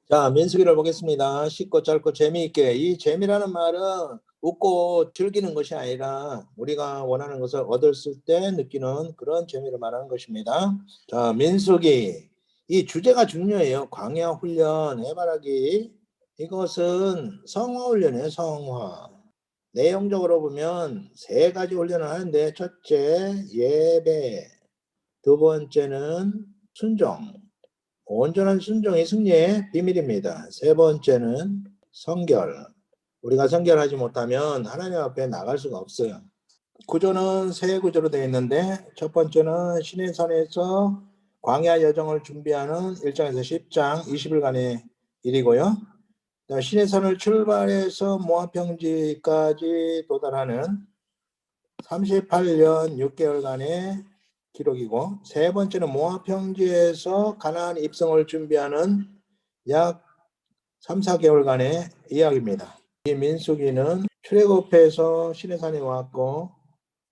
자, 민수기를 보겠습니다. 쉽고 짧고 재미있게. 이 재미라는 말은 웃고 즐기는 것이 아니라 우리가 원하는 것을 얻었을 때 느끼는 그런 재미를 말하는 것입니다. 자, 민수기. 이 주제가 중요해요. 광야 훈련, 해바라기. 이것은 성화 훈련이에요, 성화. 내용적으로 보면 세 가지 훈련을 하는데, 첫째, 예배. 두 번째는 순종. 온전한 순종이 승리의 비밀입니다. 세 번째는 성결. 우리가 성결하지 못하면 하나님 앞에 나갈 수가 없어요. 구조는 세 구조로 되어 있는데, 첫 번째는 시내산에서 광야 여정을 준비하는 1장에서 10장 20일간의 일이고요. 시내산을 출발해서 모압 평지까지 도달하는 38년 6개월간의 기록이고, 세 번째는 모압 평지에서 가나안 입성을 준비하는 약 3, 4개월간의 이야기입니다. 이 민수기는 출애굽해서 시내산에 왔고,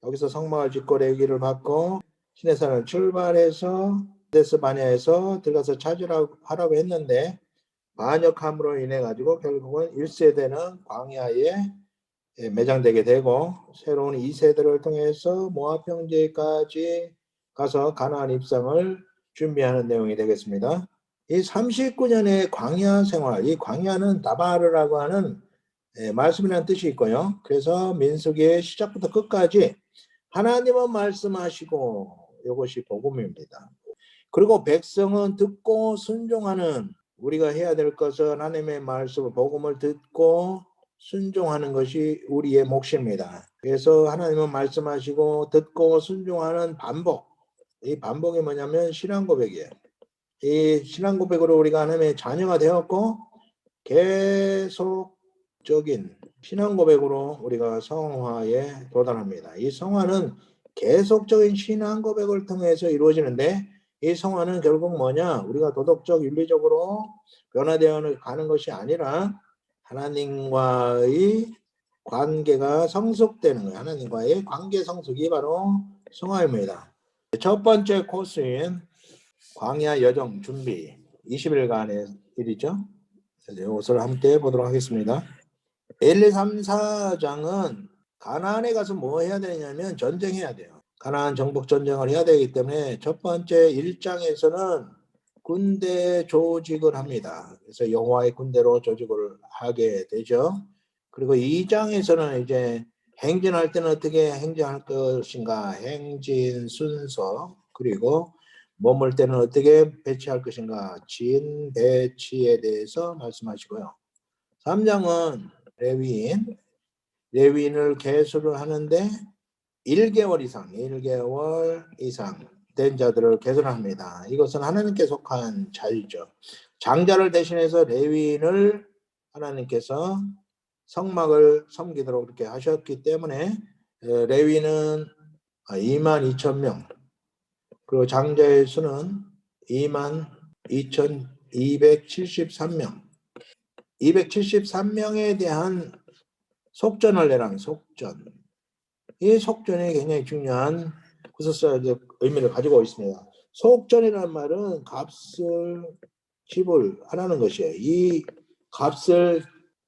여기서 성막을 짓고 레위기를 받고 시내산을 출발해서 데스 바냐에서 들어가서 차지하라고 했는데, 반역함으로 인해 가지고 결국은 1세대는 광야에 매장되게 되고, 새로운 2세대를 통해서 모압 평지까지 가서 가나안 입성을 준비하는 내용이 되겠습니다. 이 39년의 광야 생활, 이 광야는 다바르라고 하는 말씀이라는 뜻이 있고요. 그래서 민수기의 시작부터 끝까지 하나님은 말씀하시고 이것이 복음입니다. 그리고 백성은 듣고 순종하는, 우리가 해야 될 것은 하나님의 말씀을, 복음을 듣고 순종하는 것이 우리의 몫입니다. 그래서 하나님은 말씀하시고 듣고 순종하는 반복. 이 반복이 뭐냐면 신앙 고백이에요. 이 신앙 고백으로 우리가 하나님의 자녀가 되었고, 계속적인 신앙 고백으로 우리가 성화에 도달합니다. 이 성화는 계속적인 신앙 고백을 통해서 이루어지는데, 이 성화는 결국 뭐냐? 우리가 도덕적, 윤리적으로 변화되어 가는 것이 아니라 하나님과의 관계가 성숙되는 거예요. 하나님과의 관계 성숙이 바로 성화입니다. 첫 번째 코스인 광야 여정 준비 20일간의 일이죠. 이것을 함께 보도록 하겠습니다. 1, 2, 3, 4장은 가나안에 가서 뭐 해야 되냐면 전쟁해야 돼요. 가나안 정복 전쟁을 해야 되기 때문에 첫 번째 1장에서는 군대 조직을 합니다. 그래서 여호와의 군대로 조직을 하게 되죠. 그리고 2장에서는 이제 행진할 때는 어떻게 행진할 것인가, 행진 순서, 그리고 머물 때는 어떻게 배치할 것인가, 진 배치에 대해서 말씀하시고요. 3장은 레위인을 계수를 하는데 1개월 이상 된 자들을 계수합니다. 이것은 하나님께 속한 자유죠. 장자를 대신해서 레위인을 하나님께서 성막을 섬기도록 그렇게 하셨기 때문에 레위는 22,000명, 그리고 장자의 수는 22,273명. 273명에 대한 속전을 내라는 속전. 이 속전이 굉장히 중요한 구속사적 의미를 가지고 있습니다. 속전이라는 말은 값을 지불하라는 것이에요. 이 값을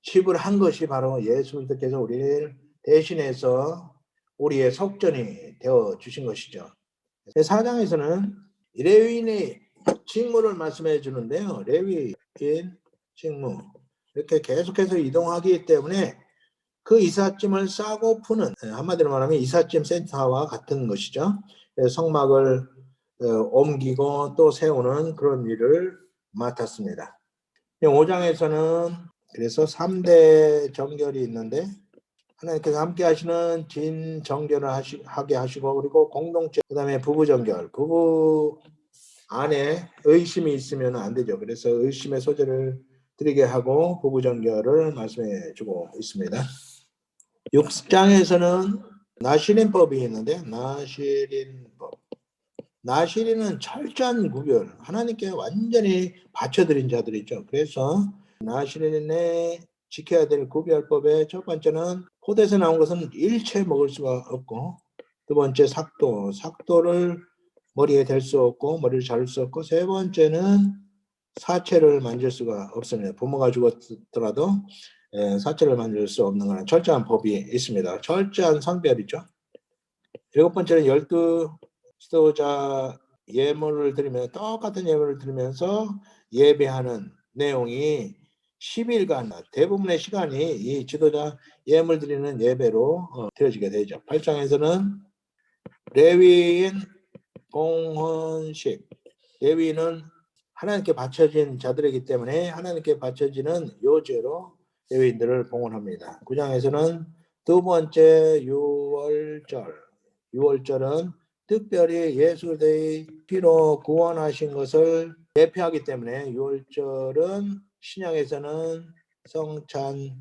지불한 것이 바로 예수 그리스도께서 우리를 대신해서 우리의 속전이 되어 주신 것이죠. 4장에서는 레위인의 직무를 말씀해 주는데요. 레위인 직무, 이렇게 계속해서 이동하기 때문에 그 이삿짐을 싸고 푸는, 한마디로 말하면 이삿짐 센터와 같은 것이죠. 성막을 옮기고 또 세우는 그런 일을 맡았습니다. 5장에서는 그래서 3대 정결이 있는데, 하나님께서 함께 하시는 진 정결을 하게 하시고, 그리고 공동체, 그 다음에 부부 정결. 부부 안에 의심이 있으면 안 되죠. 그래서 의심의 소재를 드리게 하고 부부 정결을 말씀해 주고 있습니다. 6장에서는 나시린법이 있는데, 나시린은 철저한 구별, 하나님께 완전히 바쳐드린 자들이죠. 그래서 나시린에 지켜야 될 구별법의 첫 번째는, 포도에서 나온 것은 일체 먹을 수가 없고, 두 번째 삭도를 머리에 댈 수 없고 머리를 자를 수 없고, 세 번째는 사체를 만질 수가 없습니다. 부모가 죽었더라도 사체를 만질 수 없는 그런 철저한 법이 있습니다. 철저한 성별이죠. 7번째는 12 지도자 예물을 드리면 똑같은 예물을 드리면서 예배하는 내용이 10일간 대부분의 시간이 이 지도자 예물 드리는 예배로 드려지게 되죠. 8장에서는 레위인 봉헌식, 레위인은 하나님께 바쳐진 자들이기 때문에 하나님께 바쳐지는 요제로 레위인들을 봉헌합니다. 9장에서는 두 번째 유월절, 유월절은 특별히 예수의 피로 구원하신 것을 대표하기 때문에 유월절은 신약에서는 성찬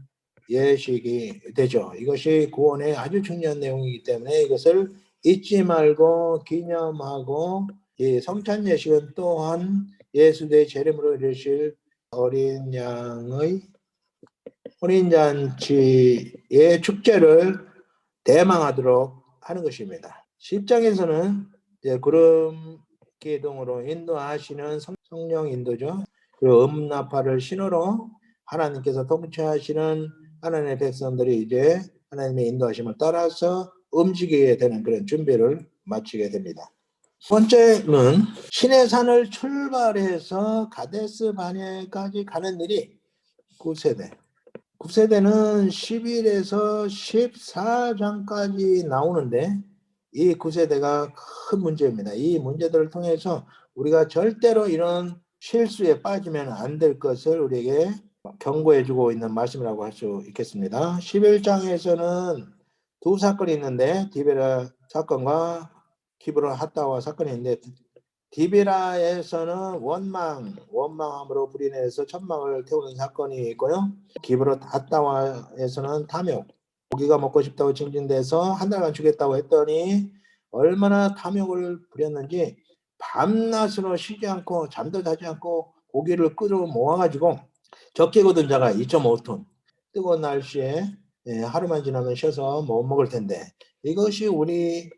예식이 되죠. 이것이 구원의 아주 중요한 내용이기 때문에 이것을 잊지 말고 기념하고, 이 성찬 예식은 또한 예수의 재림으로 이르실 어린 양의 혼인잔치의 축제를 대망하도록 하는 것입니다. 10장에서는 구름 기둥으로 인도하시는 성령 인도죠. 그리고 음나팔을 신호로 하나님께서 통치하시는 하나님의 백성들이 이제 하나님의 인도하심을 따라서 움직이게 되는 그런 준비를 마치게 됩니다. 번째는 시내산을 출발해서 가데스 바네까지 가는 일이 9세대. 9세대는 11에서 14장까지 나오는데 이 9세대가 큰 문제입니다. 이 문제들을 통해서 우리가 절대로 이런 실수에 빠지면 안 될 것을 우리에게 경고해주고 있는 말씀이라고 할 수 있겠습니다. 11장에서는 두 사건이 있는데 디베라 사건과 기브론 핫다와 사건이 있는데, 디베라에서는 원망함으로 불이 내서 천막을 태우는 사건이 있고요. 기브론 핫다와에서는 탐욕, 고기가 먹고 싶다고 징징대서 한 달간 주겠다고 했더니 얼마나 탐욕을 부렸는지 밤낮으로 쉬지 않고 잠도 자지 않고 고기를 끌어 모아가지고 적게 거둔 자가 2.5톤, 뜨거운 날씨에 하루만 지나면 쉬어서 못 먹을 텐데, 이것이 우리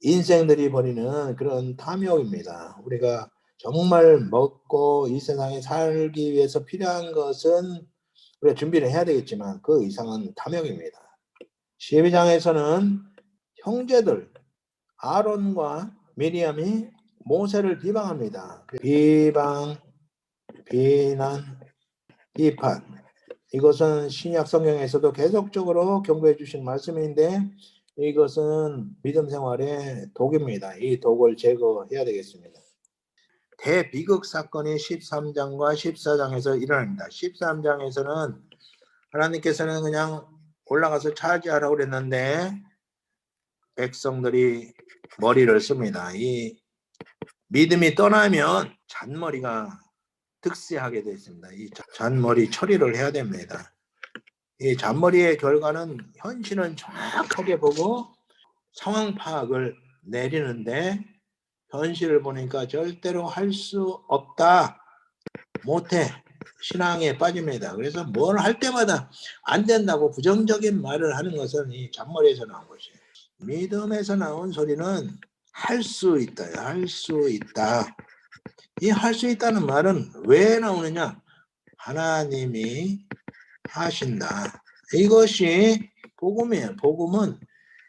인생들이 벌이는 그런 탐욕입니다. 우리가 정말 먹고 이 세상에 살기 위해서 필요한 것은 우리가 준비를 해야 되겠지만 그 이상은 탐욕입니다. 12장에서는 형제들 아론과 미리암이 모세를 비방합니다. 비방, 비난, 비판, 이것은 신약 성경에서도 계속적으로 경고해 주신 말씀인데 이것은 믿음 생활의 독입니다. 이 독을 제거해야 되겠습니다. 대비극 사건이 13장과 14장에서 일어납니다. 13장에서는 하나님께서는 그냥 올라가서 차지하라고 그랬는데 백성들이 머리를 씁니다. 이 믿음이 떠나면 잔머리가 득세하게 되어 있습니다. 이 잔머리 처리를 해야 됩니다. 이 잔머리의 결과는 현실은 정확하게 보고 상황 파악을 내리는데 현실을 보니까 절대로 할 수 없다, 못해, 신앙에 빠집니다. 그래서 뭘 할 때마다 안 된다고 부정적인 말을 하는 것은 이 잔머리에서 나온 것이에요. 믿음에서 나온 소리는 할 수 있다, 할 수 있다. 이 할 수 있다는 말은 왜 나오느냐? 하나님이 하신다. 이것이 복음이에요. 복음은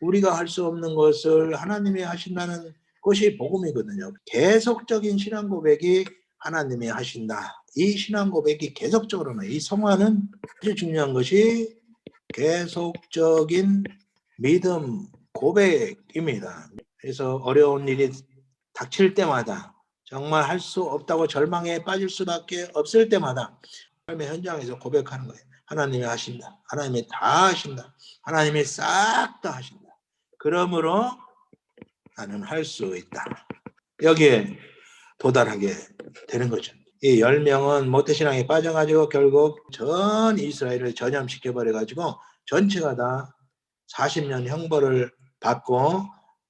우리가 할 수 없는 것을 하나님이 하신다는 것이 복음이거든요. 계속적인 신앙 고백이 하나님이 하신다. 이 신앙 고백이 계속적으로는, 이 성화는 아주 중요한 것이 계속적인 믿음 고백입니다. 그래서 어려운 일이 닥칠 때마다, 정말 할 수 없다고 절망에 빠질 수밖에 없을 때마다 삶의 현장에서 고백하는 거예요. 하나님이 하신다. 하나님이 다 하신다. 하나님이 싹 다 하신다. 그러므로 나는 할 수 있다. 여기에 도달하게 되는 거죠. 이 10명은 모태신앙에 빠져가지고 결국 전 이스라엘을 전염시켜버려가지고 전체가 다 40년 형벌을 받고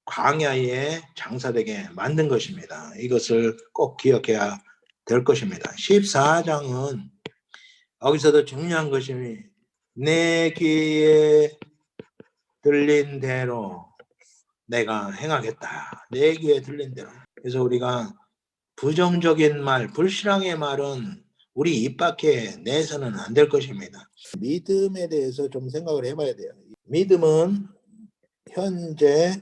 광야에 장사되게 만든 것입니다. 이것을 꼭 기억해야 될 것입니다. 14장은 여기서도 중요한 것이 내 귀에 들린 대로 내가 행하겠다. 내 귀에 들린 대로. 그래서 우리가 부정적인 말, 불신앙의 말은 우리 입 밖에 내서는 안 될 것입니다. 믿음에 대해서 좀 생각을 해봐야 돼요. 믿음은 현재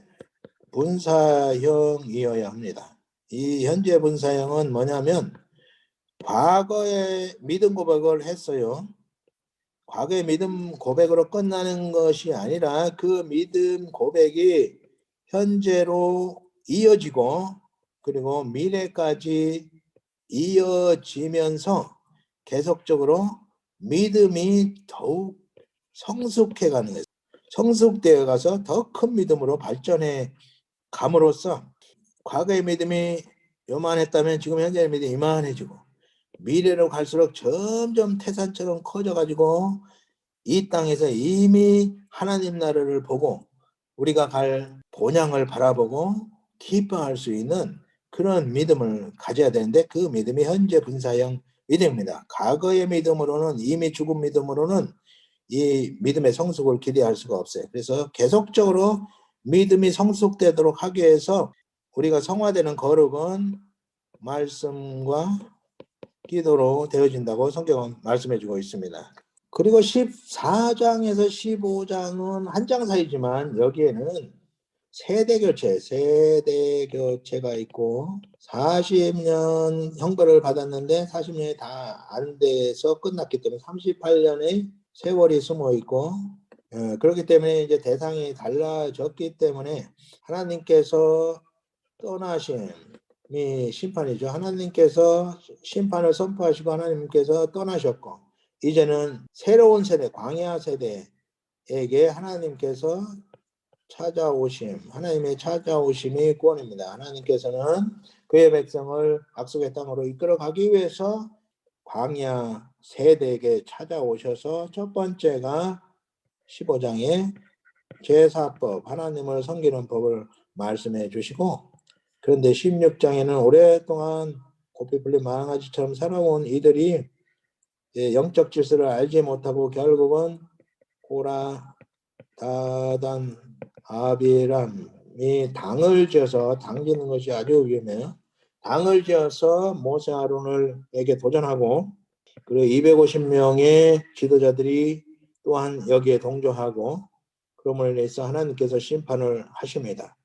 분사형이어야 합니다. 이 현재 분사형은 뭐냐면 과거에 믿음 고백을 했어요. 과거의 믿음 고백으로 끝나는 것이 아니라 그 믿음 고백이 현재로 이어지고 그리고 미래까지 이어지면서 계속적으로 믿음이 더욱 성숙해가는 거예요. 성숙되어 가서 더 큰 믿음으로 발전해 감으로써 과거의 믿음이 요만했다면 지금 현재의 믿음이 이만해지고 미래로 갈수록 점점 태산처럼 커져가지고 이 땅에서 이미 하나님 나라를 보고 우리가 갈 본향을 바라보고 기뻐할 수 있는 그런 믿음을 가져야 되는데 그 믿음이 현재 분사형 믿음입니다. 과거의 믿음으로는 이미 죽은 믿음으로는 이 믿음의 성숙을 기대할 수가 없어요. 그래서 계속적으로 믿음이 성숙되도록 하기 위해서 우리가 성화되는 거룩은 말씀과 기도로 되어진다고 성경은 말씀해 주고 있습니다. 그리고 14장에서 15장은 한 장 사이지만 여기에는 세대교체가 있고 40년 형벌을 받았는데 40년이 다 안 돼서 끝났기 때문에 38년의 세월이 숨어 있고 그렇기 때문에 이제 대상이 달라졌기 때문에 하나님께서 떠나심이 심판이죠. 하나님께서 심판을 선포하시고 하나님께서 떠나셨고 이제는 새로운 세대, 광야 세대에게 하나님께서 하나님의 찾아오심이 구원입니다. 하나님께서는 그의 백성을 약속의 땅으로 이끌어가기 위해서 광야 세대에게 찾아오셔서 첫 번째가 15장에 제사법, 하나님을 섬기는 법을 말씀해 주시고 그런데 16장에는 오랫동안 고삐 풀린 망아지처럼 살아온 이들이 영적 질서를 알지 못하고 결국은 고라, 다단, 아비람이 당을 지어서 당 짓는 것이 아주 위험해요. 당을 지어서 모세 아론에게 도전하고 그리고 250명의 지도자들이 또한 여기에 동조하고 그러므로 인해서 하나님께서 심판을 하십니다.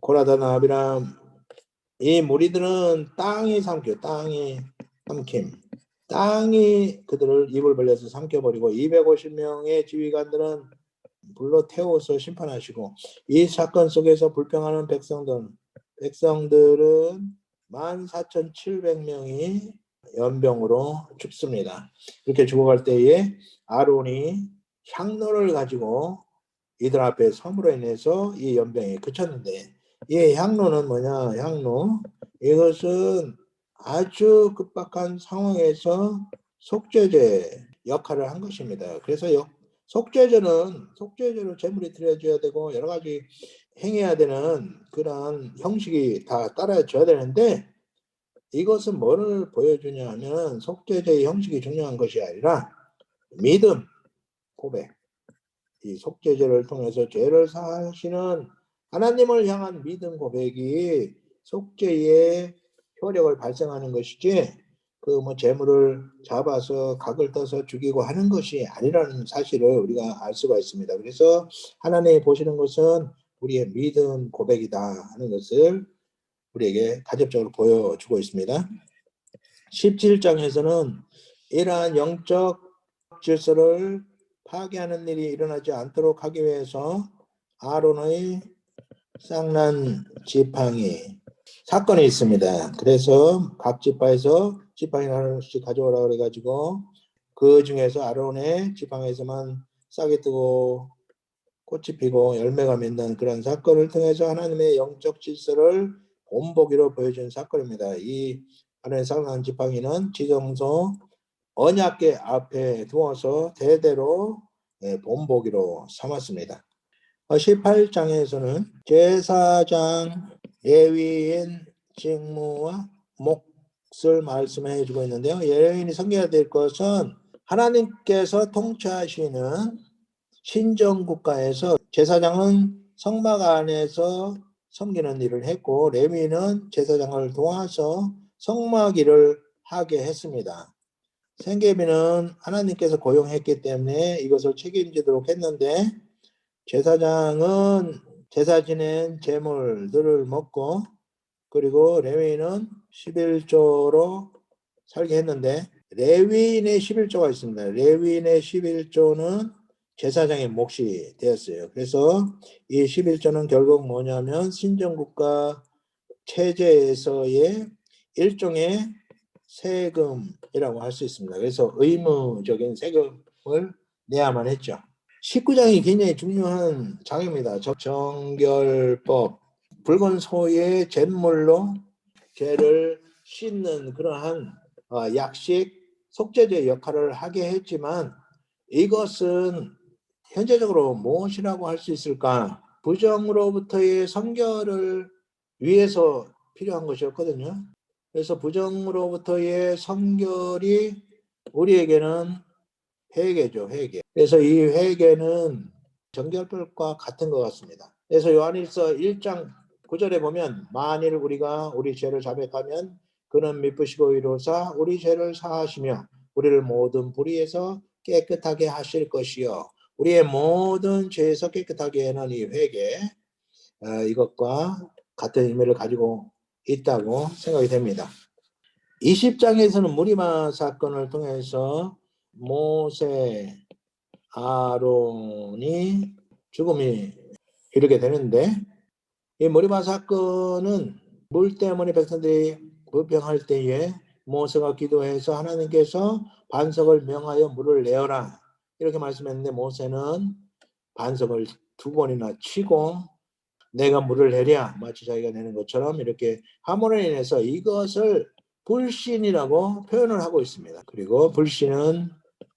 고라단, 아비람 이 무리들은 땅이 삼킴 땅이 그들을 입을 벌려서 삼켜버리고 250명의 지휘관들은 불로 태워서 심판하시고 이 사건 속에서 불평하는 백성들은 14,700명이 연병으로 죽습니다. 이렇게 죽어갈 때에 아론이 향로를 가지고 이들 앞에 섬으로 인해서 이 연병이 그쳤는데 이 향로는 뭐냐? 향로 이것은 아주 급박한 상황에서 속죄제 역할을 한 것입니다. 그래서 속죄제로 제물이 드려져야 되고 여러 가지 행해야 되는 그런 형식이 다 따라줘야 되는데 이것은 뭐를 보여주냐 하면 속죄제의 형식이 중요한 것이 아니라 믿음, 고백. 이 속죄제를 통해서 죄를 사하시는 하나님을 향한 믿음 고백이 속죄의 효력을 발생하는 것이지 그 뭐 재물을 잡아서 각을 떠서 죽이고 하는 것이 아니라는 사실을 우리가 알 수가 있습니다. 그래서 하나님이 보시는 것은 우리의 믿음 고백이다 하는 것을 우리에게 간접적으로 보여주고 있습니다. 17장에서는 이러한 영적 질서를 파괴하는 일이 일어나지 않도록 하기 위해서 아론의 쌍난 지팡이 사건이 있습니다. 그래서 각 지파에서 지팡이 하나씩 가져오라 그래가지고 그 중에서 아론의 지팡이에서만 싹이 뜨고 꽃이 피고 열매가 맺는 그런 사건을 통해서 하나님의 영적 질서를 본보기로 보여준 사건입니다. 이 아론의 쌍난 지팡이는 지성소 언약궤 앞에 두어서 대대로 본보기로 삼았습니다. 18장에서는 제사장 레위인 직무와 몫을 말씀해 주고 있는데요. 레위인이 섬겨야 될 것은 하나님께서 통치하시는 신정국가에서 제사장은 성막 안에서 섬기는 일을 했고 레위인은 제사장을 도와서 성막 일을 하게 했습니다. 생계비는 하나님께서 고용했기 때문에 이것을 책임지도록 했는데 제사장은 제사 지낸 제물들을 먹고 그리고 레위인은 11조로 살게 했는데 레위인의 11조가 있습니다. 레위인의 11조는 제사장의 몫이 되었어요. 그래서 이 11조는 결국 뭐냐면 신정국가 체제에서의 일종의 세금이라고 할 수 있습니다. 그래서 의무적인 세금을 내야만 했죠. 19장이 굉장히 중요한 장입니다. 정결법, 붉은 소의 잿물로 죄를 씻는 그러한 약식, 속죄제 역할을 하게 했지만 이것은 현재적으로 무엇이라고 할 수 있을까? 부정으로부터의 성결을 위해서 필요한 것이었거든요. 그래서 부정으로부터의 성결이 우리에게는 회개죠, 회개. 그래서 이 회개는 정결법과 같은 것 같습니다. 그래서 요한일서 1장 9절에 보면 만일 우리가 우리 죄를 자백하면 그는 미쁘시고 의로사 우리 죄를 사하시며 우리를 모든 불의에서 깨끗하게 하실 것이요. 우리의 모든 죄에서 깨끗하게 하는 이 회개, 이것과 같은 의미를 가지고 있다고 생각이 됩니다. 20장에서는 무리마 사건을 통해서 모세, 아론이 죽음이 이르게 되는데 이 무리마 사건은 물 때문에 백성들이 불평할 때에 모세가 기도해서 하나님께서 반석을 명하여 물을 내어라 이렇게 말씀했는데 모세는 반석을 2번이나 치고 내가 물을 내랴 마치 자기가 내는 것처럼 이렇게 함으로 인해서 이것을 불신이라고 표현을 하고 있습니다. 그리고 불신은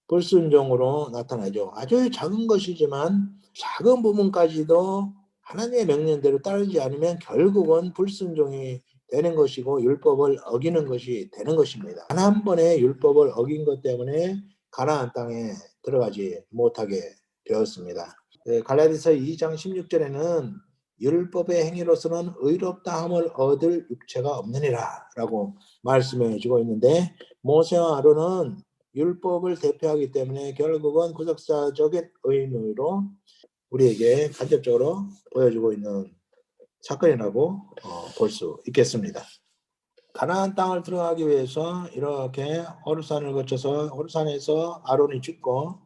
불순종으로 나타나죠. 아주 작은 것이지만 작은 부분까지도 하나님의 명령대로 따르지 않으면 결국은 불순종이 되는 것이고 율법을 어기는 것이 되는 것입니다. 단 한 번의 율법을 어긴 것 때문에 가나안 땅에 들어가지 못하게 되었습니다. 갈라디아서 2장 16절에는 율법의 행위로서는 의롭다함을 얻을 육체가 없느니라 라고 말씀해 주고 있는데 모세와 아론은 율법을 대표하기 때문에 결국은 구속사적인 의미로 우리에게 간접적으로 보여주고 있는 사건이라고 볼 수 있겠습니다. 가나안 땅을 들어가기 위해서 이렇게 호르산을 거쳐서 호르산에서 아론이 죽고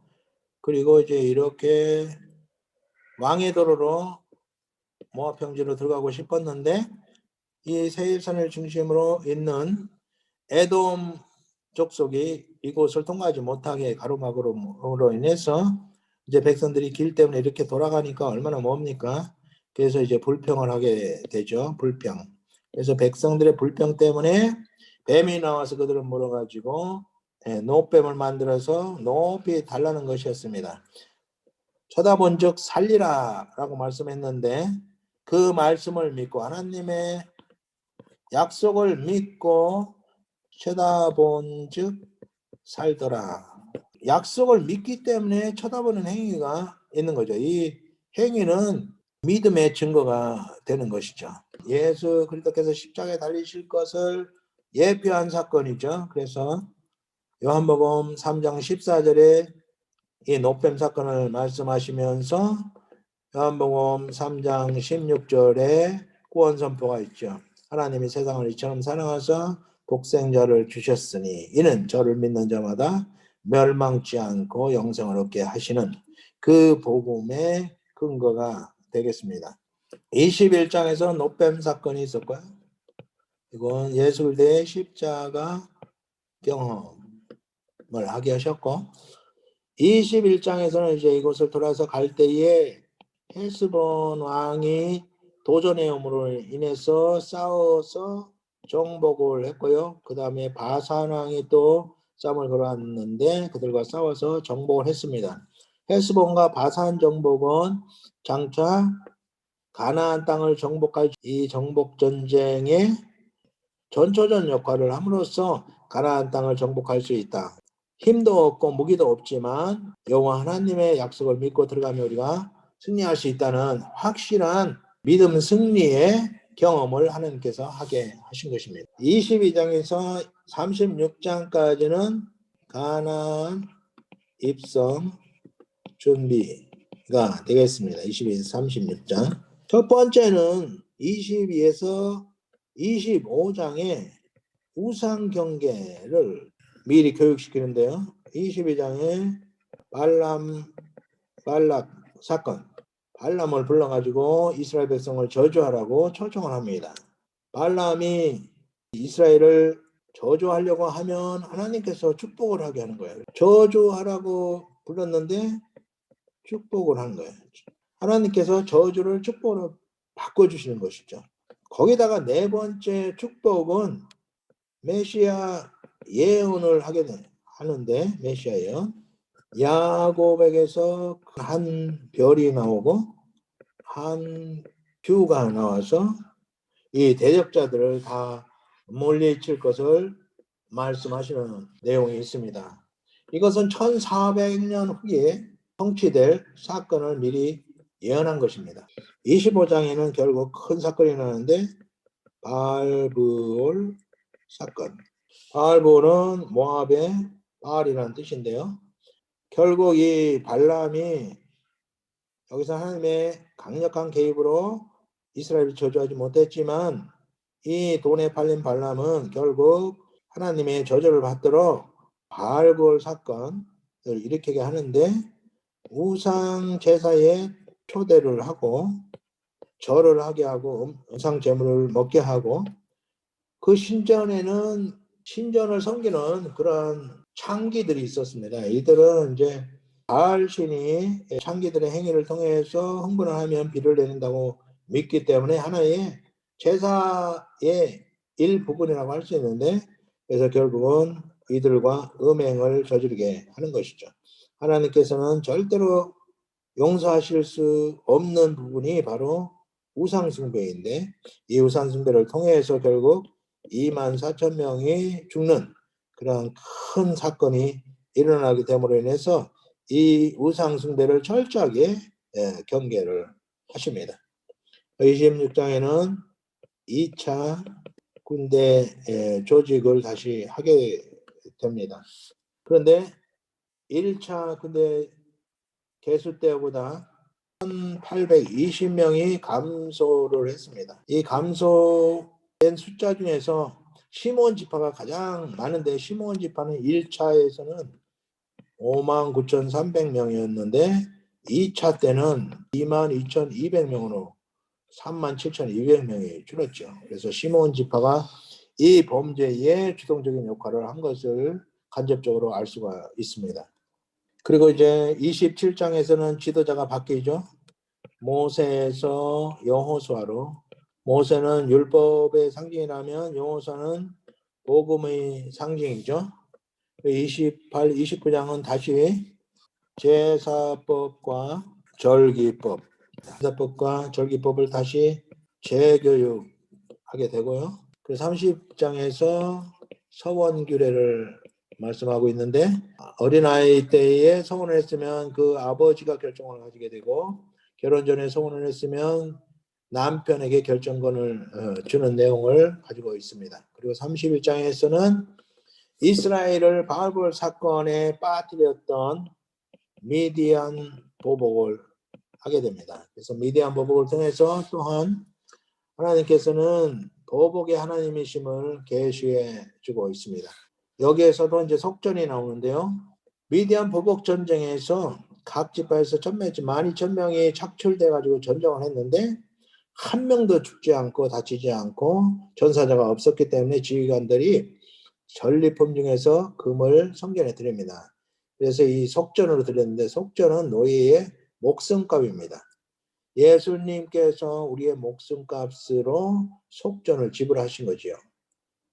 그리고 이제 이렇게 왕의 도로로 모압 평지로 들어가고 싶었는데 이 세일산을 중심으로 있는 에돔 족속이 이곳을 통과하지 못하게 가로막으로 인해서 이제 백성들이 길 때문에 이렇게 돌아가니까 얼마나 멉니까? 그래서 이제 불평을 하게 되죠. 불평. 그래서 백성들의 불평 때문에 뱀이 나와서 그들을 물어가지고 노뱀을 만들어서 높이 달라는 것이었습니다. 쳐다본 즉 살리라 라고 말씀했는데 그 말씀을 믿고 하나님의 약속을 믿고 쳐다본 즉 살더라. 약속을 믿기 때문에 쳐다보는 행위가 있는 거죠. 이 행위는 믿음의 증거가 되는 것이죠. 예수 그리스도께서 십자가에 달리실 것을 예표한 사건이죠. 그래서 요한복음 3장 14절에 이 노뱀 사건을 말씀하시면서 요한복음 3장 16절에 구원 선포가 있죠. 하나님이 세상을 이처럼 사랑하사 독생자를 주셨으니 이는 저를 믿는 자마다 멸망치 않고 영생을 얻게 하시는 그 복음의 근거가 되겠습니다. 21장에서 노뱀 사건이 있었고요. 이건 예수 그리스도의 십자가 경험을 하게 하셨고 21장에서는 이제 이곳을 돌아서 갈 때에 헬스본 왕이 도전의 힘으로 인해서 싸워서 정복을 했고요. 그 다음에 바산 왕이 또 싸움을 걸어왔는데 그들과 싸워서 정복을 했습니다. 헬스본과 바산 정복은 장차 가나안 땅을 정복할 이 정복 전쟁의 전초전 역할을 함으로써 가나안 땅을 정복할 수 있다. 힘도 없고 무기도 없지만 여호와 하나님의 약속을 믿고 들어가면 우리가 승리할 수 있다는 확실한 믿음 승리의 경험을 하나님께서 하게 하신 것입니다. 22장에서 36장까지는 가나안 입성 준비가 되겠습니다. 22에서 36장. 첫 번째는 22에서 25장의 우상 경계를 미리 교육시키는데요. 22장에 발락 사건, 발람을 불러가지고 이스라엘 백성을 저주하라고 초청을 합니다. 발람이 이스라엘을 저주하려고 하면 하나님께서 축복을 하게 하는 거예요. 저주하라고 불렀는데 축복을 한 거예요. 하나님께서 저주를 축복으로 바꿔주시는 것이죠. 거기다가 네 번째 축복은 메시아 예언을 하는데, 메시아 예언, 야곱에게서 한 별이 나오고 한 뷰가 나와서 이 대적자들을 다 물리칠 것을 말씀하시는 내용이 있습니다. 이것은 1400년 후에 성취될 사건을 미리 예언한 것입니다. 25장에는 결국 큰 사건이 나는데 바알브올 사건. 바알브올은 모압의 바알이라는 뜻인데요. 결국 이 발람이 여기서 하나님의 강력한 개입으로 이스라엘을 저주하지 못했지만 이 돈에 팔린 발람은 결국 하나님의 저주를 받도록 바알브올 사건을 일으키게 하는데 우상 제사에 초대를 하고 절을 하게 하고 우상 제물을 먹게 하고 그 신전에는 신전을 섬기는 그런 창기들이 있었습니다. 이들은 이제 바알 신이 창기들의 행위를 통해서 흥분을 하면 비를 내린다고 믿기 때문에 하나의 제사의 일부분이라고 할 수 있는데 그래서 결국은 이들과 음행을 저지르게 하는 것이죠. 하나님께서는 절대로 용서하실 수 없는 부분이 바로 우상숭배인데 이 우상숭배를 통해서 결국 24,000명이 죽는 그런 큰 사건이 일어나게 됨으로 인해서 이 우상숭배를 철저하게 경계를 하십니다. 26장에는 2차 군대 조직을 다시 하게 됩니다. 그런데 1차 군대 개수 때보다 1,820명이 감소를 했습니다. 이 감소된 숫자 중에서 시므온 지파가 가장 많은데 시므온 지파는 1차에서는 59,300명이었는데 2차 때는 22,200명으로 37,200명이 줄었죠. 그래서 시므온 지파가 이 범죄에 주동적인 역할을 한 것을 간접적으로 알 수가 있습니다. 그리고 이제 27장에서는 지도자가 바뀌죠. 모세에서 여호수아로. 모세는 율법의 상징이라면 여호수아는 복음의 상징이죠. 28, 29장은 다시 제사법과 절기법, 제사법과 절기법을 다시 재교육하게 되고요. 그 30장에서 서원규례를 말씀하고 있는데 어린아이 때에 서원을 했으면 그 아버지가 결정을 가지게 되고 결혼 전에 서원을 했으면 남편에게 결정권을 주는 내용을 가지고 있습니다. 그리고 31장에서는 이스라엘을 바알볼 사건에 빠뜨렸던 미디안 보복을 하게 됩니다. 그래서 미디안 보복을 통해서 또한 하나님께서는 보복의 하나님이심을 계시해 주고 있습니다. 여기에서도 이제 속전이 나오는데요. 미디안 보복 전쟁에서 각 지파에서 12,000명이 착출돼 가지고 전쟁을 했는데 한 명도 죽지 않고 다치지 않고 전사자가 없었기 때문에 지휘관들이 전리품 중에서 금을 성전에 드립니다. 그래서 이 속전으로 드렸는데 속전은 노예의 목숨값입니다. 예수님께서 우리의 목숨값으로 속전을 지불하신 거지요.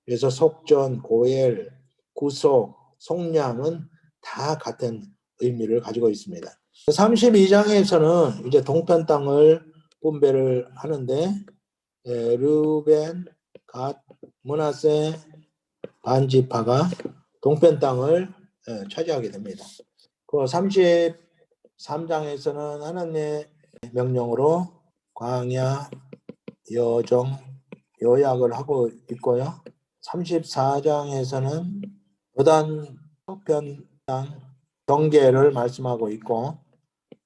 그래서 속전, 고엘, 구속, 속량은 다 같은 의미를 가지고 있습니다. 32장에서는 이제 동편 땅을 분배를 하는데 르벤, 갓, 므낫세 반지파가 동편 땅을 차지하게 됩니다. 그 33장에서는 하나님의 명령으로 광야, 여정, 요약을 하고 있고요. 34장에서는 요단 보편당 경계를 말씀하고 있고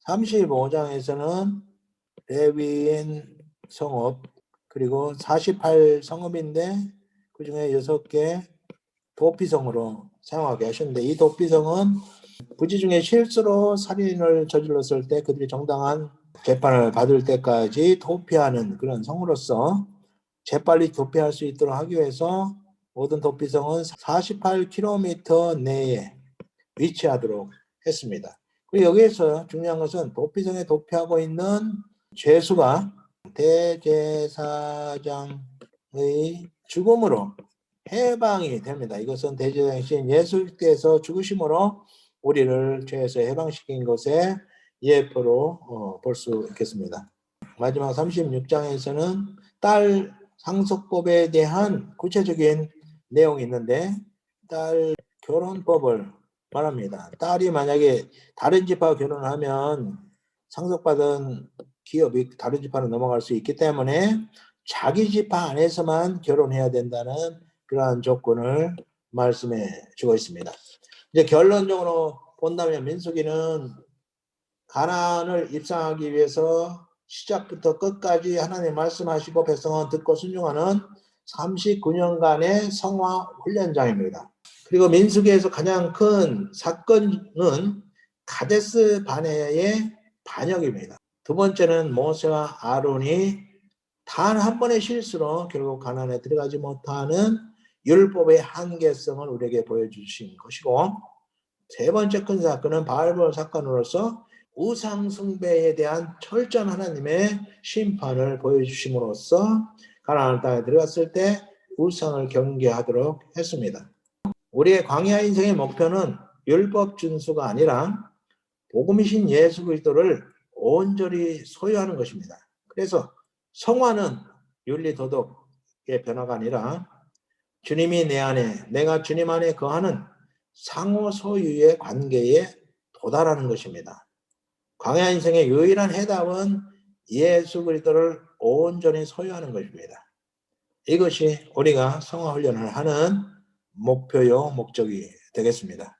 35장에서는 레위인 성읍 그리고 48 성읍인데 그 중에 6개 도피성으로 사용하게 하셨는데 이 도피성은 부지 중에 실수로 살인을 저질렀을 때 그들이 정당한 재판을 받을 때까지 도피하는 그런 성으로서 재빨리 도피할 수 있도록 하기 위해서 모든 도피성은 48km 내에 위치하도록 했습니다. 그리고 여기에서 중요한 것은 도피성에 도피하고 있는 죄수가 대제사장의 죽음으로 해방이 됩니다. 이것은 대제사장이신 예수께서 죽으심으로 우리를 죄에서 해방시킨 것의 예표로 볼 수 있겠습니다. 마지막 36장에서는 딸 상속법에 대한 구체적인 내용이 있는데 딸 결혼법을 말합니다. 딸이 만약에 다른 집하고 결혼하면 상속받은 기업이 다른 집하로 넘어갈 수 있기 때문에 자기 집화 안에서만 결혼해야 된다는 그러한 조건을 말씀해 주고 있습니다. 이제 결론적으로 본다면 민수기는 가나안을 입성하기 위해서 시작부터 끝까지 하나님 말씀하시고 백성은 듣고 순종하는 39년간의 성화 훈련장입니다. 그리고 민수기에서 가장 큰 사건은 가데스 바네의 반역입니다. 두 번째는 모세와 아론이 단 한 번의 실수로 결국 가나안에 들어가지 못하는 율법의 한계성을 우리에게 보여주신 것이고 세 번째 큰 사건은 바알볼 사건으로서 우상 숭배에 대한 철저한 하나님의 심판을 보여주심으로써 가나안 땅에 들어갔을 때 우상을 경계하도록 했습니다. 우리의 광야 인생의 목표는 율법 준수가 아니라 복음이신 예수 그리스도를 온전히 소유하는 것입니다. 그래서 성화는 윤리 도덕의 변화가 아니라 주님이 내 안에 내가 주님 안에 거하는 상호 소유의 관계에 도달하는 것입니다. 광야 인생의 유일한 해답은 예수 그리스도를 온전히 소유하는 것입니다. 이것이 우리가 성화 훈련을 하는 목표요 목적이 되겠습니다.